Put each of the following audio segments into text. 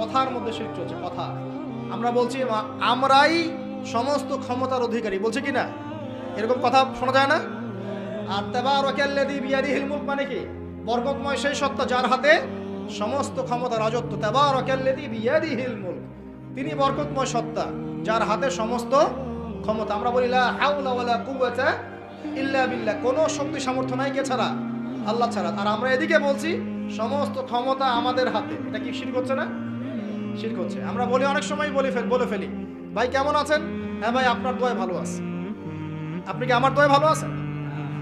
কথার মধ্যে শিরক চলছে। কথা আমরা বলছি আমরাই সমস্ত ক্ষমতার অধিকারী, বলছে কি না? এরকম কথা শোনা যায় না? আর তাবারাকাল্লাযী বিয়াদিহিল মুলক মানে কি? বরকতময় সেই সত্তা যার হাতে সমস্ত ক্ষমতা, রাজত্ব। তাবারাকাল্লাযী বিয়াদিহিল মুলক, তিনি বরকতময় সত্তা যার হাতে সমস্ত ক্ষমতা। আমরা বলি লা হাওলা ওয়ালা কুওয়াতা ইল্লা বিল্লাহ, কোনো শক্তি সামর্থ্য নাই কে ছাড়া? আল্লাহ ছাড়া। আর আমরা এদিকে বলছি সমস্ত ক্ষমতা আমাদের হাতে। এটা কি শিরক হচ্ছে না? শিরক হচ্ছে। আমরা বলি, অনেক সময় বলে ফেলি, ভাই কেমন আছেন? হ্যাঁ ভাই আপনার দোয়ায় ভালো আছে। আপনি কি আমার দোয়ায় ভালো আছেন?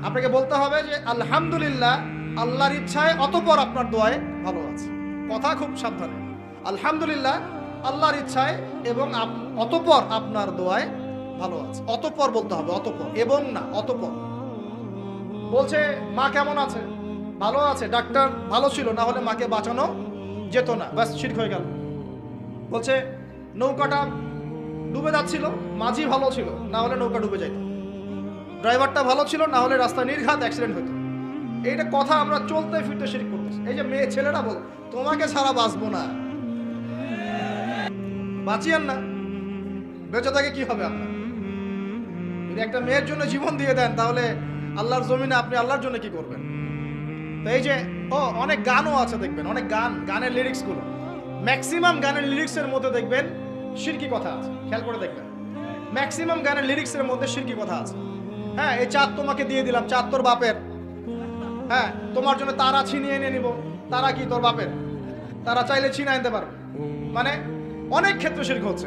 আপনাকে বলতে হবে যে আলহামদুলিল্লাহ, আল্লাহর ইচ্ছায় অতঃপর আপনার দোয়ায় ভালো আছে। কথা খুব সাবধানে, আলহামদুলিল্লাহ আল্লাহর ইচ্ছায় এবং অতঃপর আপনার দোয়ায় ভালো আছে। অতঃপর বলতে হবে, অতঃপর, এবং না, অতঃপর। বলছে মা কেমন আছে? ভালো আছে, ডাক্তার ভালো ছিল, না হলে মাকে বাঁচানো যেত না, ব্যাস শিরক হয়ে গেল। বলছে নৌকাটা ডুবে যাচ্ছিল, মাঝি ভালো ছিল, না হলে নৌকা ডুবে যেত। ড্রাইভারটা ভালো ছিল, না হলে রাস্তা নির্ঘাত অ্যাক্সিডেন্ট হতো। এইটা কথা আমরা চলতে ফিরতে শিরক করতেছি। এই যে মেয়ে ছেলেরা বল তোমাকে ছাড়া বাঁচবো না, বাঁচিয়েন না, বেঁচে থাকে কি হবে আপনার? যদি একটা মেয়ের জন্য জীবন দিয়ে দেন, তাহলে আল্লাহর জমিনে আপনি আল্লাহর জন্য কি করবেন? তো এই যে অনেক গানও আছে দেখবেন, অনেক গানের লিরিক্স গুলো, ম্যাক্সিমাম গানের লিরিক্সের মধ্যে দেখবেন শিরকি কথা আছে। খেয়াল করে দেখবেন, ম্যাক্সিমাম গানের লিরিক্সের মধ্যে শিরকি কথা আছে। হ্যাঁ, এই চাঁদ তোমাকে দিয়ে দিলাম, চাঁদ তোর বাপের। হ্যাঁ, তোমার জন্য তারা ছিনিয়ে এনে নিব, তারা কি তোর বাপের? তারা চাইলে ছিনিয়ে আনতে পারবে। মানে অনেক ক্ষেত্রে শিরক হচ্ছে।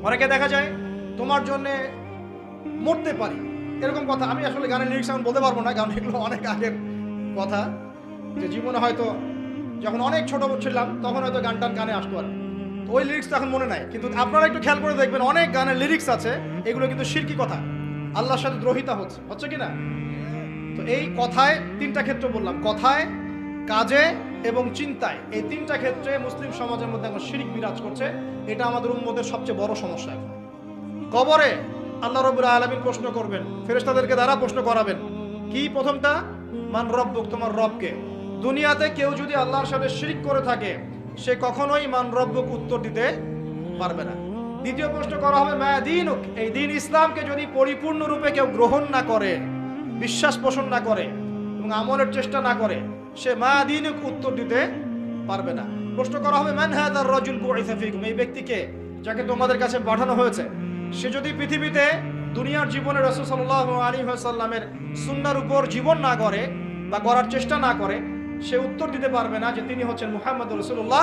অনেকে দেখা যায় তোমার জন্য মরতে পারি, এরকম কথা। আমি আসলে গানের লিরিক্স এখন বলতে পারবো না, কারণ এগুলো অনেক আগের কথা। যে জীবনে হয়তো যখন অনেক ছোট ছিলাম তখন হয়তো গানটার গানে আসতো, আর ওই লিরিক্স তো এখন মনে নাই। কিন্তু আপনারা একটু খেয়াল করে দেখবেন, অনেক গানের লিরিক্স আছে, এগুলো কিন্তু শিরকি কথা, আল্লাহর সাথে দ্রোহিতা হচ্ছে কি না? তো এই কথায় তিনটা ক্ষেত্র বললাম, কথায়, কাজে এবং চিন্তায়। এই তিনটা ক্ষেত্রে মুসলিম সমাজের মধ্যে এখন শিরক বিরাজ করছে। এটা আমাদের উম্মতের সবচেয়ে বড় সমস্যা। কবরে আল্লাহ রাব্বুল আলামিন প্রশ্ন করবেন, ফেরেশতাদেরকে দ্বারা প্রশ্ন করাবেন। কি? প্রথমটা, মান রব্বুক, তোমার রবকে। দুনিয়াতে কেউ যদি আল্লাহর সাথে শিরক করে থাকে, সে কখনোই মান রব্বুক উত্তর দিতে পারবে না। দ্বিতীয় প্রশ্ন করা হবে মা দীনুক, এই দিন ইসলামকে যদি পরিপূর্ণরূপে কেউ গ্রহণ না করে, বিশ্বাস পোষণ না করে এবং আমলের চেষ্টা না করে, সে মা দীনুক উত্তর দিতে পারবে না। প্রশ্ন করা হবে মান হাযার রাজুল বুইসা ফীকুম, এই ব্যক্তিকে যাকে তোমাদের কাছে পাঠানো হয়েছে, সে যদি পৃথিবীতে দুনিয়ার জীবনে রাসূল সাল্লাল্লাহু আলাইহি ওয়াসাল্লামের সুন্নাহর উপর জীবন না করে বা করার চেষ্টা না করে, সে উত্তর দিতে পারবে না যে তিনি হচ্ছেন মুহাম্মদ রাসূলুল্লাহ